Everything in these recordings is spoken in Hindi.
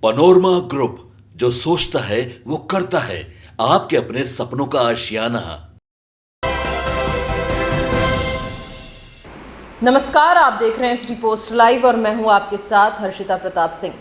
पनोरमा ग्रुप, जो सोचता है वो करता है। आपके अपने सपनों का आशियाना। नमस्कार, आप देख रहे हैं एसडी पोस्ट लाइव और मैं हूं आपके साथ हर्षिता प्रताप सिंह।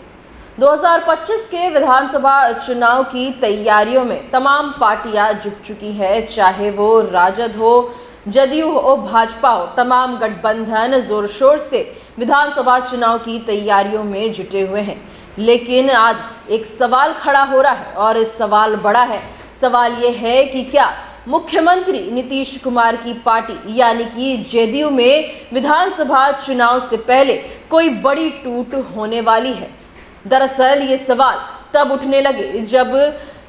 2025 के विधानसभा चुनाव की तैयारियों में तमाम पार्टियां जुट चुकी है, चाहे वो राजद हो, जदयू हो, भाजपा हो। तमाम गठबंधन जोर शोर से विधानसभा चुनाव की तैयारियों में जुटे हुए हैं। लेकिन आज एक सवाल खड़ा हो रहा है और इस सवाल बड़ा है। सवाल ये है कि क्या मुख्यमंत्री नीतीश कुमार की पार्टी यानी कि जदयू में विधानसभा चुनाव से पहले कोई बड़ी टूट होने वाली है। दरअसल ये सवाल तब उठने लगे जब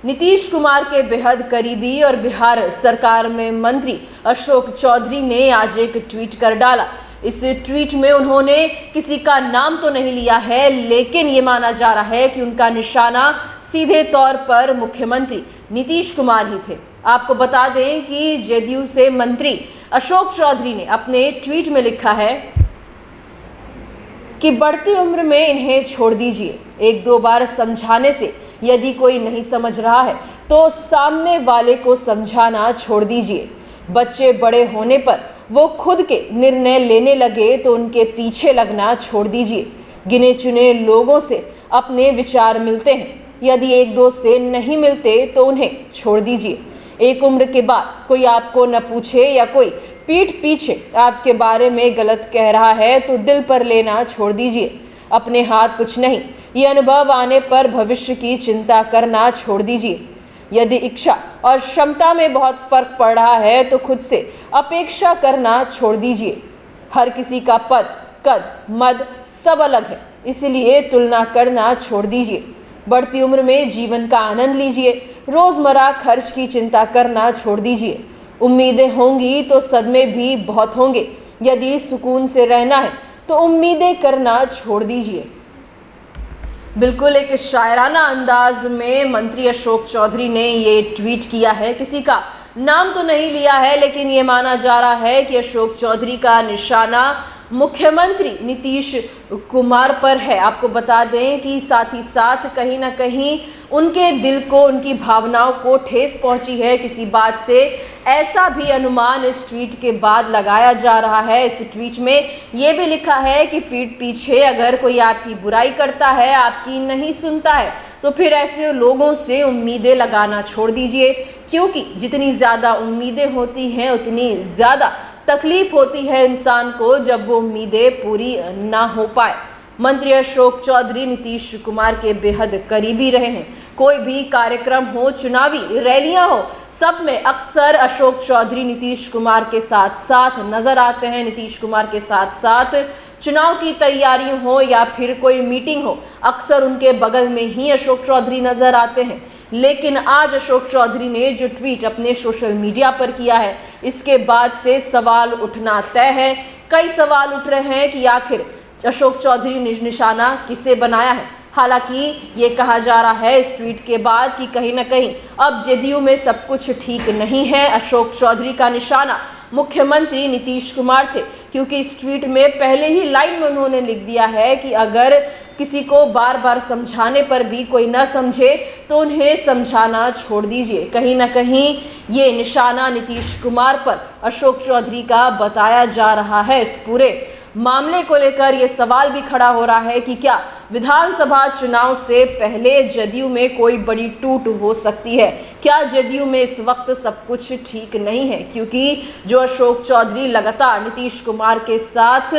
नीतीश कुमार के बेहद करीबी और बिहार सरकार में मंत्री अशोक चौधरी ने आज एक ट्वीट कर डाला। इस ट्वीट में उन्होंने किसी का नाम तो नहीं लिया है, लेकिन ये माना जा रहा है कि उनका निशाना सीधे तौर पर मुख्यमंत्री नीतीश कुमार ही थे। आपको बता दें कि जदयू से मंत्री अशोक चौधरी ने अपने ट्वीट में लिखा है कि बढ़ती उम्र में इन्हें छोड़ दीजिए। एक दो बार समझाने से यदि कोई नहीं समझ रहा है तो सामने वाले को समझाना छोड़ दीजिए। बच्चे बड़े होने पर वो खुद के निर्णय लेने लगे तो उनके पीछे लगना छोड़ दीजिए। गिने चुने लोगों से अपने विचार मिलते हैं, यदि एक दो से नहीं मिलते तो उन्हें छोड़ दीजिए। एक उम्र के बाद कोई आपको न पूछे या कोई पीठ पीछे आपके बारे में गलत कह रहा है तो दिल पर लेना छोड़ दीजिए। अपने हाथ कुछ नहीं, ये अनुभव आने पर भविष्य की चिंता करना छोड़ दीजिए। यदि इच्छा और क्षमता में बहुत फर्क पड़ रहा है तो खुद से अपेक्षा करना छोड़ दीजिए। हर किसी का पद, कद, मद सब अलग है, इसलिए तुलना करना छोड़ दीजिए। बढ़ती उम्र में जीवन का आनंद लीजिए। रोजमर्रा खर्च की चिंता करना छोड़ दीजिए। उम्मीदें होंगी तो सदमे भी बहुत होंगे। यदि सुकून से रहना है तो उम्मीदें करना छोड़ दीजिए। बिल्कुल एक शायराना अंदाज में मंत्री अशोक चौधरी ने ये ट्वीट किया है। किसी का नाम तो नहीं लिया है, लेकिन ये माना जा रहा है कि अशोक चौधरी का निशाना मुख्यमंत्री नीतीश कुमार पर है। आपको बता दें कि साथ ही साथ कहीं ना कहीं उनके दिल को, उनकी भावनाओं को ठेस पहुंची है किसी बात से, ऐसा भी अनुमान इस ट्वीट के बाद लगाया जा रहा है। इस ट्वीट में ये भी लिखा है कि पीठ पीछे अगर कोई आपकी बुराई करता है, आपकी नहीं सुनता है, तो फिर ऐसे लोगों से उम्मीदें लगाना छोड़ दीजिए, क्योंकि जितनी ज़्यादा उम्मीदें होती हैं उतनी ज़्यादा तकलीफ होती है इंसान को जब वो उम्मीदें पूरी ना हो पाए। मंत्री अशोक चौधरी नीतीश कुमार के बेहद करीबी रहे हैं। कोई भी कार्यक्रम हो, चुनावी रैलियां हो, सब में अक्सर अशोक चौधरी नीतीश कुमार के साथ साथ नजर आते हैं। नीतीश कुमार के साथ साथ चुनाव की तैयारी हो या फिर कोई मीटिंग हो, अक्सर उनके बगल में ही अशोक चौधरी नजर आते हैं। लेकिन आज अशोक चौधरी ने जो ट्वीट अपने सोशल मीडिया पर किया है, इसके बाद से सवाल उठना तय है। कई सवाल उठ रहे हैं कि आखिर अशोक चौधरी ने निशाना किसे बनाया है। हालांकि ये कहा जा रहा है इस ट्वीट के बाद कि कहीं ना कहीं अब जदयू में सब कुछ ठीक नहीं है। अशोक चौधरी का निशाना मुख्यमंत्री नीतीश कुमार थे, क्योंकि इस ट्वीट में पहले ही लाइन में उन्होंने लिख दिया है कि अगर किसी को बार बार समझाने पर भी कोई न समझे तो उन्हें समझाना छोड़ दीजिए। कहीं ना कहीं ये निशाना नीतीश कुमार पर अशोक चौधरी का बताया जा रहा है। इस पूरे मामले को लेकर ये सवाल भी खड़ा हो रहा है कि क्या विधानसभा चुनाव से पहले जदयू में कोई बड़ी टूट हो सकती है। क्या जदयू में इस वक्त सब कुछ ठीक नहीं है, क्योंकि जो अशोक चौधरी लगातार नीतीश कुमार के साथ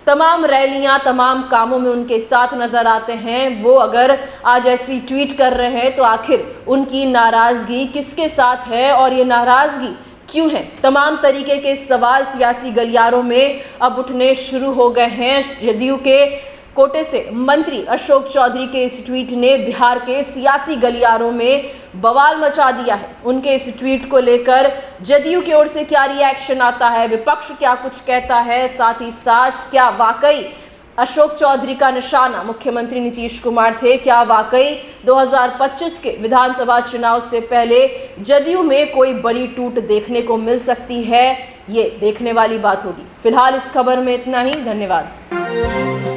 तमाम रैलियां, तमाम कामों में उनके साथ नजर आते हैं, वो अगर आज ऐसी ट्वीट कर रहे हैं तो आखिर उनकी नाराजगी किसके साथ है और ये नाराजगी क्यों है। तमाम तरीके के सवाल सियासी गलियारों में अब उठने शुरू हो गए हैं। जदयू के कोटे से मंत्री अशोक चौधरी के इस ट्वीट ने बिहार के सियासी गलियारों में बवाल मचा दिया है। उनके इस ट्वीट को लेकर जदयू की ओर से क्या रिएक्शन आता है, विपक्ष क्या कुछ कहता है, साथ ही साथ क्या वाकई अशोक चौधरी का निशाना मुख्यमंत्री नीतीश कुमार थे, क्या वाकई 2025 के विधानसभा चुनाव से पहले जदयू में कोई बड़ी टूट देखने को मिल सकती है, ये देखने वाली बात होगी। फिलहाल इस खबर में इतना ही। धन्यवाद।